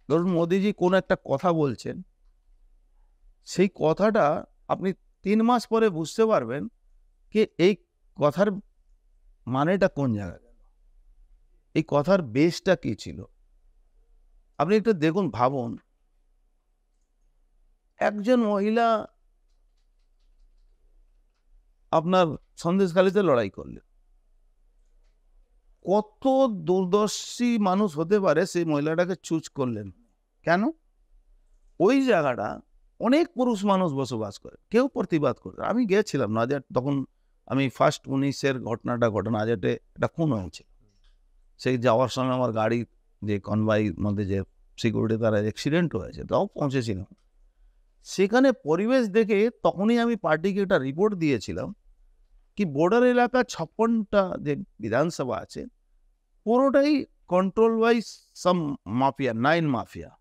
ধরুন মোদিজি কোনো একটা কথা বলছেন, সেই কথাটা আপনি ৩ মাস পরে বুঝতে পারবেন যে এই কথার মানেটা কোন জায়গায় গেল? এই কথার বেসটা কি ছিল? আপনি একটু দেখুন, ভাবুন, একজন মহিলা আপনার সন্দেশখালিতে লড়াই করলেন। কত দূরদর্শী মানুষ হতে পারে সেই মহিলাটাকে চুজ করলেন। কেন? ওই জায়গাটা অনেক পুরুষ মানুষ বসবাস করে। কেউ প্রতিবাদ করে না। আমি গিয়েছিলাম নাজিরহাট, তখন আমি ফার্স্ট ১৯-এর ঘটনাটা ঘটে নাজিরহাটে একটা খুন হয়েছিল। সেই যাওয়ার সময় আমার গাড়ির যে কনভয়ের মধ্যে যে সিকিউরিটি তার অ্যাক্সিডেন্ট হয়েছে, তাও পৌঁছেছিলাম। সেখানে পরিবেশ দেখে তখনই আমি পার্টিকে একটা রিপোর্ট দিয়েছিলাম কি বর্ডার এলাকার ৫৬টা যে বিধানসভা আছে পুরোটাই control by some mafia, 9 mafia.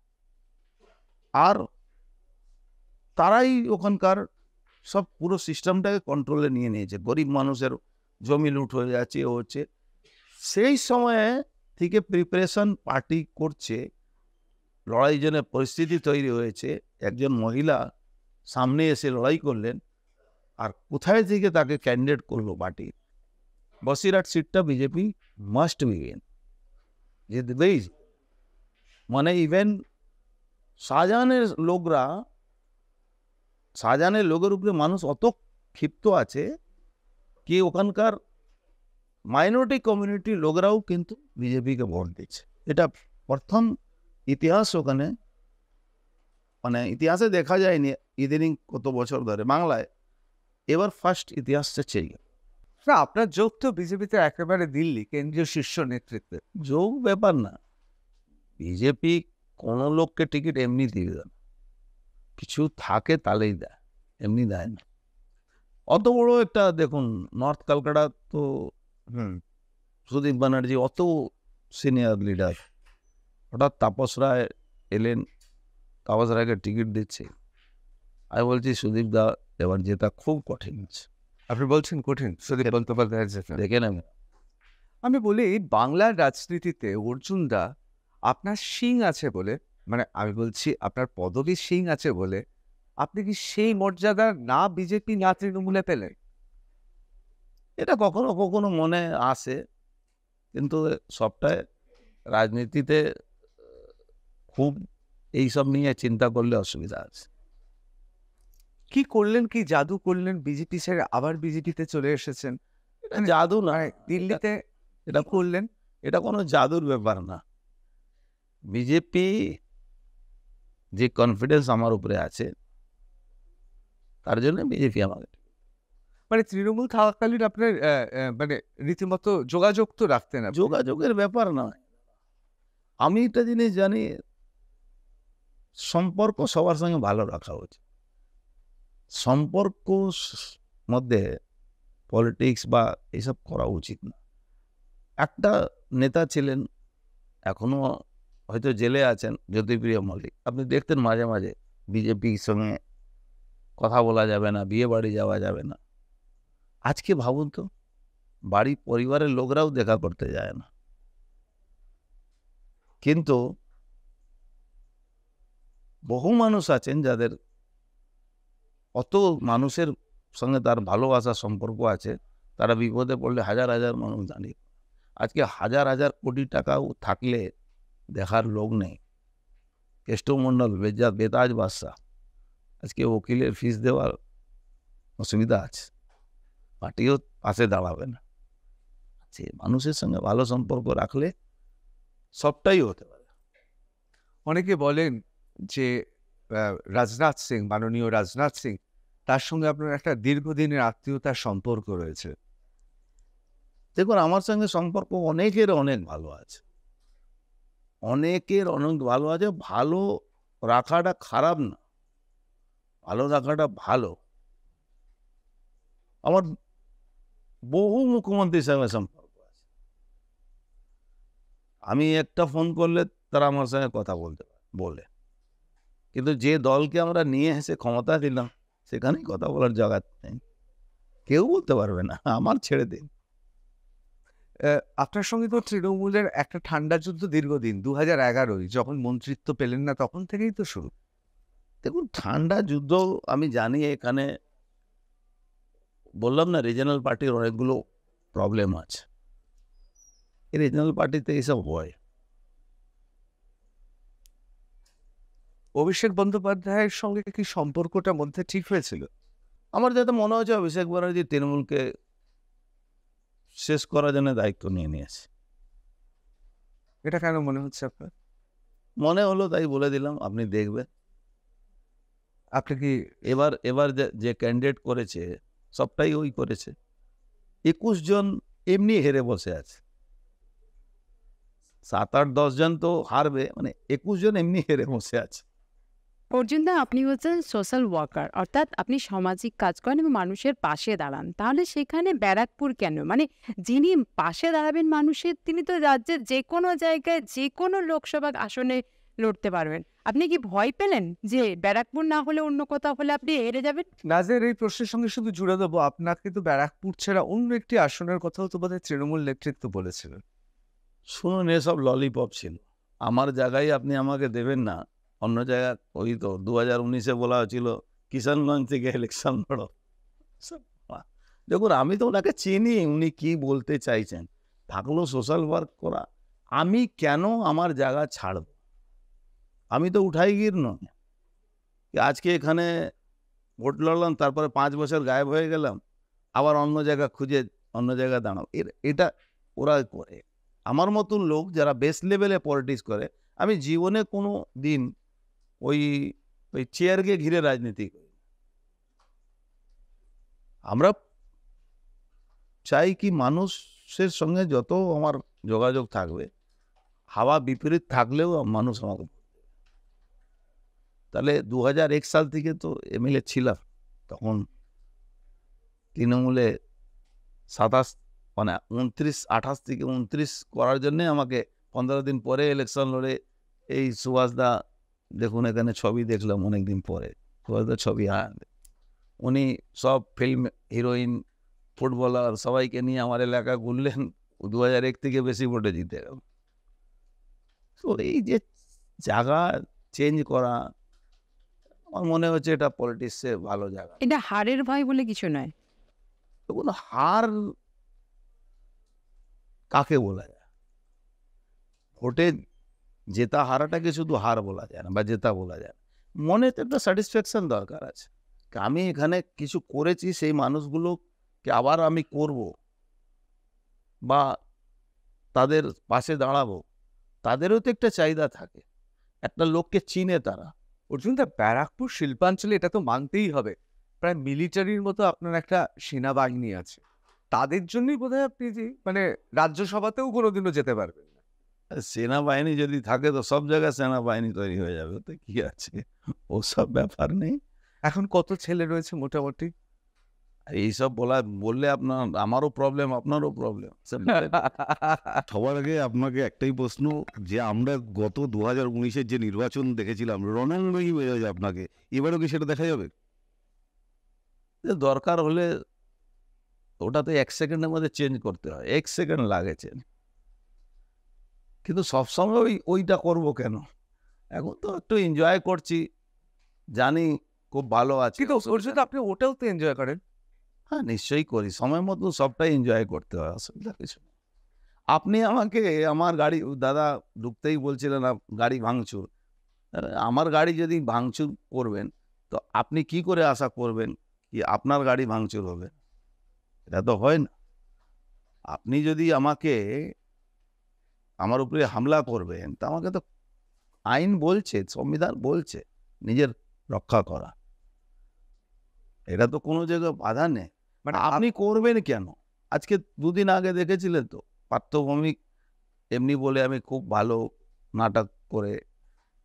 আর তারাই ওখানকার সব পুরো সিস্টেমটাকে কন্ট্রোলে নিয়ে নিয়েছে। গরিব মানুষের জমি লুট হয়ে যাচ্ছে, ও হচ্ছে। সেই সময়ে থেকে প্রিপারেশন পার্টি করছে, লড়াই জন্য পরিস্থিতি তৈরি হয়েছে। একজন মহিলা সামনে এসে লড়াই করলেন, আর কোথায় থেকে তাকে ক্যান্ডিডেট করলো পার্টি। বসিরহাট সিটটা বিজেপি মাস্ট উইন, জিতবেই। মানে ইভেন শাহজাহানের লোকরা, শাহজাহানের লোকের উপরে মানুষ অত ক্ষিপ্ত আছে কি ওখানকার মাইনরিটি কমিউনিটির লোকরাও কিন্তু বিজেপিকে ভোট দিচ্ছে। এটা প্রথম ইতিহাস ওখানে, মানে ইতিহাসে দেখা যায়নি ইদানিং কত বছর ধরে বাংলায়, এবার ফার্স্ট ইতিহাসটা চেয়ে গেল। না, আপনার যোগ তো বিজেপিতে একেবারে দিল্লি কেন্দ্রীয় শীর্ষ নেতৃত্বে। যোগ ব্যাপার না, বিজেপি কোনো লোককে টিকিট এমনি দিয়ে দেয় না, কিছু থাকে তাহলেই দেয়, এমনি দেয় না। অত বড় একটা দেখুন, নর্থ কলকাতা তো সুদীপ ব্যানার্জি অত সিনিয়র লিডার, হঠাৎ তাপস রায় এলেন, তাপস রায়কে টিকিট দিচ্ছে। আমি বলছি সুদীপ দা এবার জেতা খুব কঠিন আছে, আপনি বলছেন কঠিন সুদীপ বন্দ্যোপাধ্যায়ের যেটা। দেখে নেবেন। আমি বলি বাংলার রাজনীতিতে অর্জুন দা আপনার শিং আছে বলে, মানে আমি বলছি আপনার পদবী শিং আছে বলে আপনি কি সেই মর্যাদা না বিজেপি না তৃণমূলে পেলেন? এটা কখনো কখনো মনে আসে, কিন্তু সবটাই রাজনীতিতে খুব এইসব নিয়ে চিন্তা করলে অসুবিধা আছে। কি করলেন, কি জাদু করলেন বিজেপি ছেড়ে আবার বিজেপিতে চলে এসেছেন? এটা জাদু না, মানে দিল্লিতে এটা কি করলেন? এটা কোনো জাদুর ব্যাপার না। বিজেপি যে কনফিডেন্স আমার উপরে আছে, তার জন্য বিজেপি আমাকে। মানে তৃণমূল থাকাকালীন আপনার মানে রীতিমতো যোগাযোগ তো রাখতেন আপনি। যোগাযোগের ব্যাপার নয়। আমি একটা জিনিস জানি, সম্পর্ক সবার সঙ্গে ভালো রাখা উচিত। সম্পর্ক মধ্যে পলিটিক্স বা এসব করা উচিত না। একটা নেতা ছিলেন, এখনো হয়তো জেলে আছেন, জ্যোতিপ্রিয় মল্লিক। আপনি দেখতেন মাঝে মাঝে বিজেপির সঙ্গে কথা বলা যাবে না, বিয়ে বাড়ি যাওয়া যাবে না। আজকে ভাবুন তো, বাড়ি পরিবারের লোকরাও দেখা করতে যায় না। কিন্তু বহু মানুষ আছেন যাদের অত মানুষের সঙ্গে তার ভালোবাসার সম্পর্ক আছে, তারা বিপদে পড়লে হাজার হাজার মানুষ দাঁড়িয়ে। আজকে হাজার হাজার কোটি টাকাও থাকলে দেখার লোক নেই। কেষ্টমণ্ডল, বেতাজ বাদশা, আজকে উকিলের ফিস দেওয়ার অসুবিধা আছে, পার্টিও পাশে দাঁড়াবে না। যে মানুষের সঙ্গে ভালো সম্পর্ক রাখলে সবটাই হতে পারে। অনেকে বলেন যে রাজনাথ সিং, মাননীয় রাজনাথ সিং, তার সঙ্গে আপনার একটা দীর্ঘদিনের আত্মীয়তার সম্পর্ক রয়েছে। দেখুন, আমার সঙ্গে সম্পর্ক অনেকের অনেক ভালো আছে, অনেকের অনেক ভালো আছে। ভালো রাখাটা খারাপ না, ভালো রাখাটা ভালো। আমার বহু মুখ্যমন্ত্রীর সঙ্গে সম্পর্ক আছে, আমি একটা ফোন করলে তারা আমার সঙ্গে কথা বলে। কিন্তু যে দলকে আমরা নিয়ে এসে ক্ষমতা দিলাম, সেখানেই কথা বলার জায়গা নেই, কেউ বলতে পারবে না। আমার ছেড়ে দিন। আপনার সঙ্গে তো তৃণমূলের একটা ঠান্ডা যুদ্ধ দীর্ঘদিন 2011 যখন মন্ত্রিত্ব পেলেন না তখন থেকেই তো শুরু। দেখুন, ঠান্ডা যুদ্ধ আমি জানি এখানে, বললাম না রিজনাল পার্টির অনেকগুলো প্রবলেম আছে। এই রিজনাল পার্টিতে এইসব হয়। অভিষেক বন্দ্যোপাধ্যায়ের সঙ্গে কি সম্পর্কটা মধ্যে ঠিক হয়েছিল? আমার যাতে মনে হচ্ছে অভিষেক ব্যানার্জি তৃণমূলকে শেষ করার জন্য দায়িত্ব নিয়ে নিয়েছে। এটা কেন মনে হচ্ছে আপনার? মনে হলো তাই বলে দিলাম, আপনি দেখবেন। আপনি কি এবার এবার যে ক্যান্ডিডেট করেছে সবটাই ওই করেছে। 21 জন এমনি হেরে বসে আছে। 7, 8, 10 জন তো হারবে, মানে 21 জন এমনি হেরে বসে আছে। অর্জুনদা, আপনি হচ্ছেন সোশ্যাল ওয়ার্কার, অর্থাৎ আপনি সামাজিক কাজ করেন এবং মানুষের পাশে দাঁড়ান। তাহলে সেখানে ব্যারাকপুর কেন? মানে যিনি পাশে দাঁড়াবেন মানুষের, তিনি তো রাজ্যের যে কোনো জায়গায় যে কোনো লোকসভা আসনে লড়তে পারবেন। আপনি কি ভয় পেলেন যে ব্যারাকপুর না হলে অন্য কোথাও হলে আপনি হেরে যাবেন? নাজের এই প্রশ্নের সঙ্গে শুধু জুড়ে দেবো, আপনাকে তো ব্যারাকপুর ছাড়া অন্য একটি আসনের কথাও তো বোধহয় তৃণমূল নেতৃত্ব বলেছিলেন। শুনুন, এসব ললিপপ ছিল। আমার জায়গায় আপনি আমাকে দেবেন না, অন্য জায়গায় ওই তো 2019-এ বলা হয়েছিল কিষানগঞ্জ থেকে ইলেকশন লড়ো। দেখুন, আমি তো ওনাকে চিনি, উনি কি বলতে চাইছেন। থাকলো সোশ্যাল ওয়ার্ক করা, আমি কেন আমার জায়গা ছাড়ব? আমি তো উঠাইগির নয় আজকে এখানে ভোট লড়লাম, তারপরে 5 বছর গায়েব হয়ে গেলাম, আবার অন্য জায়গা খুঁজে অন্য জায়গায় দাঁড়াও। এটা ওরা করে। আমার মতন লোক যারা বেস লেভেলে পলিটিক্স করে, আমি জীবনে কোনো দিন ওই ওই চেয়ারকে ঘিরে রাজনীতি করি। আমরা চাই কি মানুষের সঙ্গে যত আমার যোগাযোগ থাকবে, হাওয়া বিপরীত থাকলেও মানুষ আমাকে। তাহলে 2001 সাল থেকে তো এমএলএ ছিলাম, তখন তৃণমূলে 27 মানে 28 থেকে 29 করার জন্যে আমাকে 15 দিন পরে ইলেকশন লড়ে এই সুভাষদা, দেখুন এখানে ছবি দেখলাম অনেকদিন পরে, সুভাষদা ছবি, হ্যাঁ, উনি সব ফিল্ম হিরোইন ফুটবলার সবাইকে নিয়ে আমার এলাকা ঘুরলেন, 2001 থেকে বেশি ভোটে জিতে গেল। তো এই যে জায়গা চেঞ্জ করা, আমার মনে হচ্ছে এটা পলিটিক্সে ভালো জায়গা। এটা হারের ভয় বলে কিছু নয়। দেখুন, হার কাকে বলা যায়? ভোটে জেতা হারাটাকে শুধু হার বলা যায় না, বা জেতা বলা যায় না। মনে তো একটা স্যাটিসফ্যাকশন দরকার আছে। আমি এখানে কিছু করেছি, সেই মানুষগুলোকে আবার আমি করব বা তাদের পাশে দাঁড়াবো, তাদেরও তো একটা চাহিদা থাকে। একটা লোককে চিনে তারা। অর্জুনদা, ব্যারাকপুর শিল্পাঞ্চলে এটা তো মানতেই হবে, প্রায় মিলিটারির মতো আপনার একটা সেনাবাহিনী আছে। তাদের জন্যই বোধহয় আপনি যে মানে রাজ্যসভাতেও কোনোদিনও যেতে পারবেন না। সেনাবাহিনী যদি থাকে তো সব জায়গায় সেনাবাহিনী তৈরি হয়ে যাবে, তো কি আছে, ওসব ব্যাপার নেই। এখন কত ছেলে রয়েছে মোটামুটি? আর এইসব বললে আপনার, আমারও প্রবলেম, আপনারও প্রবলেম। সবার আগে আপনাকে একটাই প্রশ্ন, যে আমরা গত 2019-এর যে নির্বাচন দেখেছিলাম রণাঙ্গই বেরোয় আপনাকে, এবারও কি সেটা দেখা যাবে? দরকার হলে ওটা তো 1 সেকেন্ডের মধ্যে চেঞ্জ করতে হয়, 1 সেকেন্ড লাগে চেঞ্জ। কিন্তু সবসময় ওইটা করব কেন? এখন তো একটু এনজয় করছি, জানি খুব ভালো আছে। কিন্তু অর্জুনদা, আপনি ওটাও তো এনজয় করেন। হ্যাঁ, নিশ্চয়ই করি। সময় মতো সবটাই এনজয় করতে হয়, অসুবিধা কিছু নেই। আপনি আমাকে আমার গাড়ি, দাদা ঢুকতেই বলছিলেন গাড়ি ভাঙচুর। আমার গাড়ি যদি ভাঙচুর করবেন, তো আপনি কি করে আশা করবেন কি আপনার গাড়ি ভাঙচুর হবে? এটা তো হয় না। আপনি যদি আমার উপরে হামলা করবেন, তা আমাকে তো আইন বলছে, সংবিধান বলছে নিজের রক্ষা করা। এটা তো কোনো জায়গায় বাধা নেই। মানে আপনি করবেন কেন? আজকে 2 দিন আগে দেখেছিলেন তো, পার্থভৌমিক এমনি বলে আমি খুব ভালো নাটক করে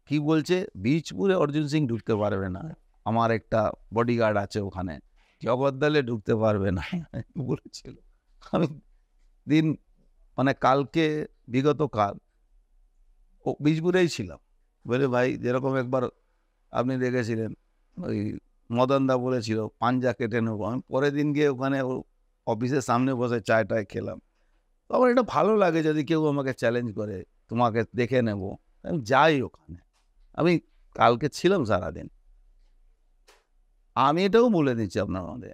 কি বলছে, বীজপুরে অর্জুন সিং ঢুকতে পারবে না, আমার একটা বডিগার্ড আছে ওখানে, জগদ্দলে ঢুকতে পারবে না বলেছিল। আমি দিন মানে কালকে, বিগত কাল ও বীজপুরেই ছিলাম। বলে ভাই, যেরকম একবার আপনি দেখেছিলেন ওই মদনদা বলেছিল পাঞ্জা কেটে নেবো, আমি পরের দিন গিয়ে ওখানে অফিসের সামনে বসে চায় টায় খেলাম। তো আমার এটা ভালো লাগে যদি কেউ আমাকে চ্যালেঞ্জ করে, তোমাকে দেখে নেব, আমি যাই ওখানে। আমি কালকে ছিলাম সারাদিন। আমি এটাও বলে দিচ্ছি আপনার মধ্যে,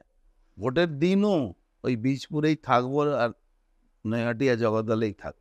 ভোটের দিনও ওই বীজপুরেই থাকবো আর নৈহাটি আর জগদ্দলেই থাকবো।